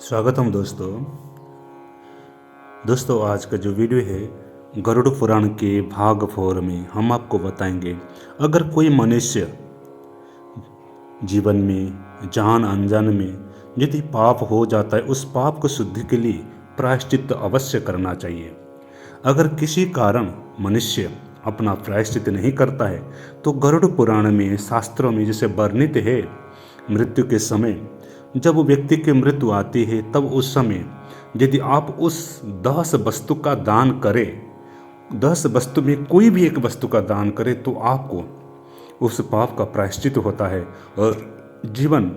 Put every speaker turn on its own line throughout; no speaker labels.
स्वागतम दोस्तों आज का जो वीडियो है गरुड़ पुराण के भाग 4 में हम आपको बताएंगे अगर कोई मनुष्य जीवन में जान अनजान में यदि पाप हो जाता है उस पाप को शुद्धि के लिए प्रायश्चित अवश्य करना चाहिए। अगर किसी कारण मनुष्य अपना प्रायश्चित नहीं करता है तो गरुड़ पुराण में शास्त्रों में जिसे वर्णित है मृत्यु के समय जब व्यक्ति की मृत्यु आती है तब उस समय यदि आप उस 10 वस्तु का दान करें, 10 वस्तु में कोई भी एक वस्तु का दान करें तो आपको उस पाप का प्रायश्चित होता है और जीवन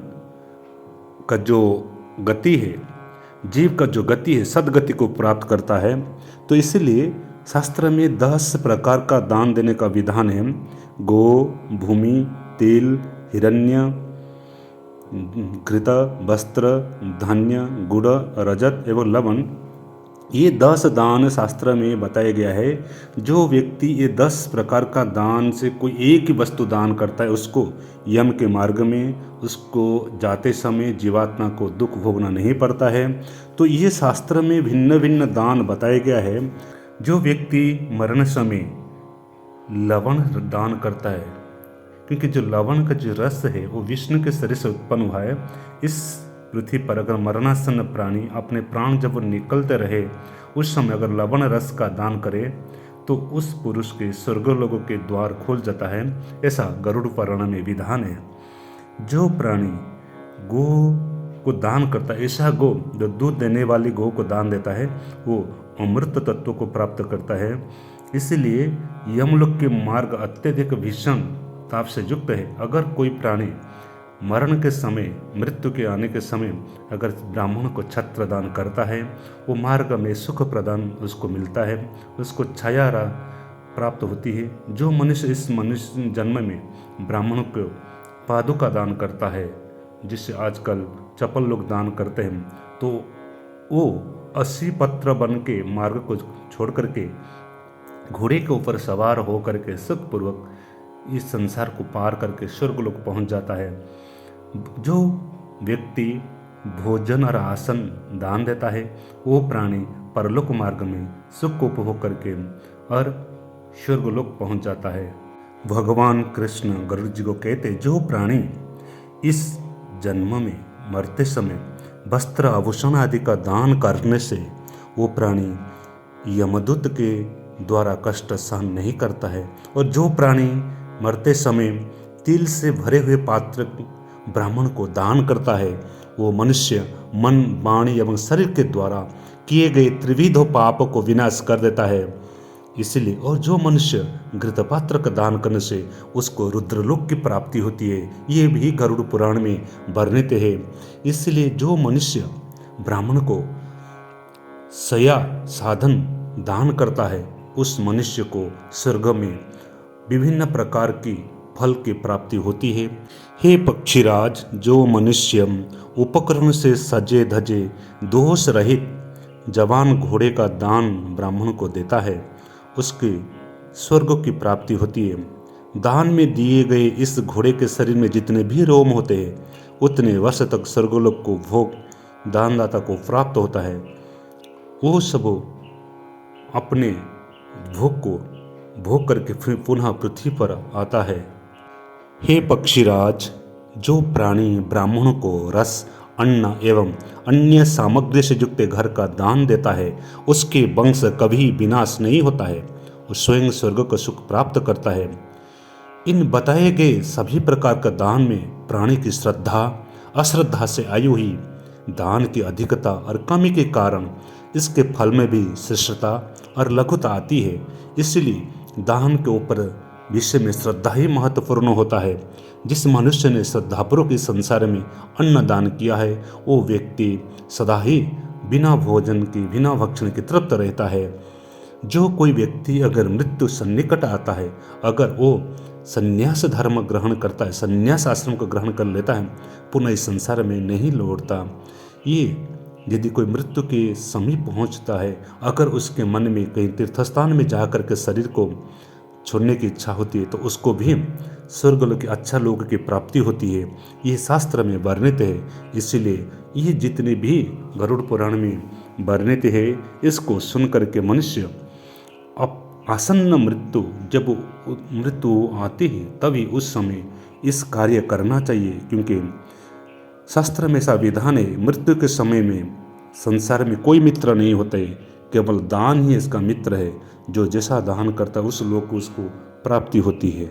का जो गति है, जीव का जो गति है सदगति को प्राप्त करता है। तो इसलिए शास्त्र में 10 प्रकार का दान देने का विधान है। गो, भूमि, तिल, हिरण्य, घृत, वस्त्र, धान्य, गुड़, रजत एवं लवण, ये 10 दान शास्त्र में बताया गया है। जो व्यक्ति ये 10 प्रकार का दान से कोई एक ही वस्तु दान करता है उसको यम के मार्ग में उसको जाते समय जीवात्मा को दुख भोगना नहीं पड़ता है। तो ये शास्त्र में भिन्न भिन्न दान बताया गया है। जो व्यक्ति मरण समय लवण दान करता है, क्योंकि जो लवण का जो रस है वो विष्णु के शरीर से उत्पन्न हुआ है। इस पृथ्वी पर अगर मरणासन्न प्राणी अपने प्राण जब वो निकलते रहे उस समय अगर लवण रस का दान करे तो उस पुरुष के स्वर्गलोकों के द्वार खोल जाता है। ऐसा गरुड़ पुराण में विधान है। जो प्राणी गो को दान करता है, ऐसा गो जो दूध देने वाली गो को दान देता है वो अमृत तत्व को प्राप्त करता है। इसलिए यमलोक के मार्ग अत्यधिक भीषण ताप से युक्त है। अगर कोई प्राणी मरण के समय, मृत्यु के आने के समय अगर ब्राह्मण को छत्र दान करता है वो मार्ग में सुख प्रदान उसको मिलता है, उसको छाया प्राप्त होती है। जो मनुष्य इस मनुष्य जन्म में ब्राह्मण को पादुका दान करता है, जिससे आजकल चप्पल लोग दान करते हैं, तो वो 80 पत्र बन के मार्ग को छोड़ करके घोड़े के ऊपर सवार हो करके सुखपूर्वक इस संसार को पार करके स्वर्गलोक पहुंच जाता है। जो व्यक्ति भोजन और आसन दान देता है वो प्राणी परलोक मार्ग में सुख को उपभोग करके और स्वर्गलोक पहुंच जाता है। भगवान कृष्ण गरुड़ जी को कहते जो प्राणी इस जन्म में मरते समय वस्त्र आभूषण आदि का दान करने से वो प्राणी यमदूत के द्वारा कष्ट सहन नहीं करता है, और जो प्राणी मरते समय तिल से भरे हुए पात्र ब्राह्मण को दान करता है वो मनुष्य मन, वाणी एवं शरीर के द्वारा किए गए त्रिविध पाप को विनाश कर देता है। इसलिए और जो मनुष्य घृतपात्र का दान करने से उसको रुद्रलोक की प्राप्ति होती है, ये भी गरुड़ पुराण में वर्णित है। इसलिए जो मनुष्य ब्राह्मण को शया साधन दान करता है उस मनुष्य को स्वर्ग में विभिन्न प्रकार की फल की प्राप्ति होती है। हे पक्षीराज, जो मनुष्य उपकरण से सजे धजे दोष रहित जवान घोड़े का दान ब्राह्मण को देता है उसके स्वर्ग की प्राप्ति होती है। दान में दिए गए इस घोड़े के शरीर में जितने भी रोम होते हैं उतने वर्ष तक स्वर्गलोक को भोग दानदाता को प्राप्त होता है। वो सब अपने भोग को भोग करके फिर पुनः पृथ्वी पर आता है। हे पक्षीराज, जो प्राणी ब्राह्मण को रस, अन्न एवं अन्य सामग्री से युक्त घर का दान देता है उसके वंश कभी विनाश नहीं होता है, वो स्वयं स्वर्ग का सुख प्राप्त करता है। इन बताए गए सभी प्रकार का दान में प्राणी की श्रद्धा अश्रद्धा से आई हुई दान की अधिकता और कमी के कारण इसके फल में भी शिष्टता और लघुता आती है। इसलिए दान के ऊपर विषय में श्रद्धा ही महत्वपूर्ण होता है। जिस मनुष्य ने श्रद्धापूर्वक इस संसार में अन्न दान किया है वो व्यक्ति सदा ही बिना भोजन की, बिना भक्षण की तृप्त रहता है। जो कोई व्यक्ति अगर मृत्यु सन्निकट आता है, अगर वो संन्यास धर्म ग्रहण करता है, संन्यास आश्रम को ग्रहण कर लेता है, पुनः इस संसार में नहीं लौटता। ये यदि कोई मृत्यु के समीप पहुंचता है, अगर उसके मन में कहीं तीर्थस्थान में जाकर के शरीर को छोड़ने की इच्छा होती है तो उसको भी स्वर्गलोक के अच्छा लोगों की प्राप्ति होती है, ये शास्त्र में वर्णित है। इसलिए ये जितने भी गरुड़ पुराण में वर्णित है, इसको सुन करके मनुष्य अब आसन्न जब मृत्यु आती है तभी उस समय इस कार्य करना चाहिए, क्योंकि शास्त्र में ऐसा विधान है, मृत्यु के समय में संसार में कोई मित्र नहीं होते, केवल दान ही इसका मित्र है। जो जैसा दान करता है उस लोक को उसको प्राप्ति होती है।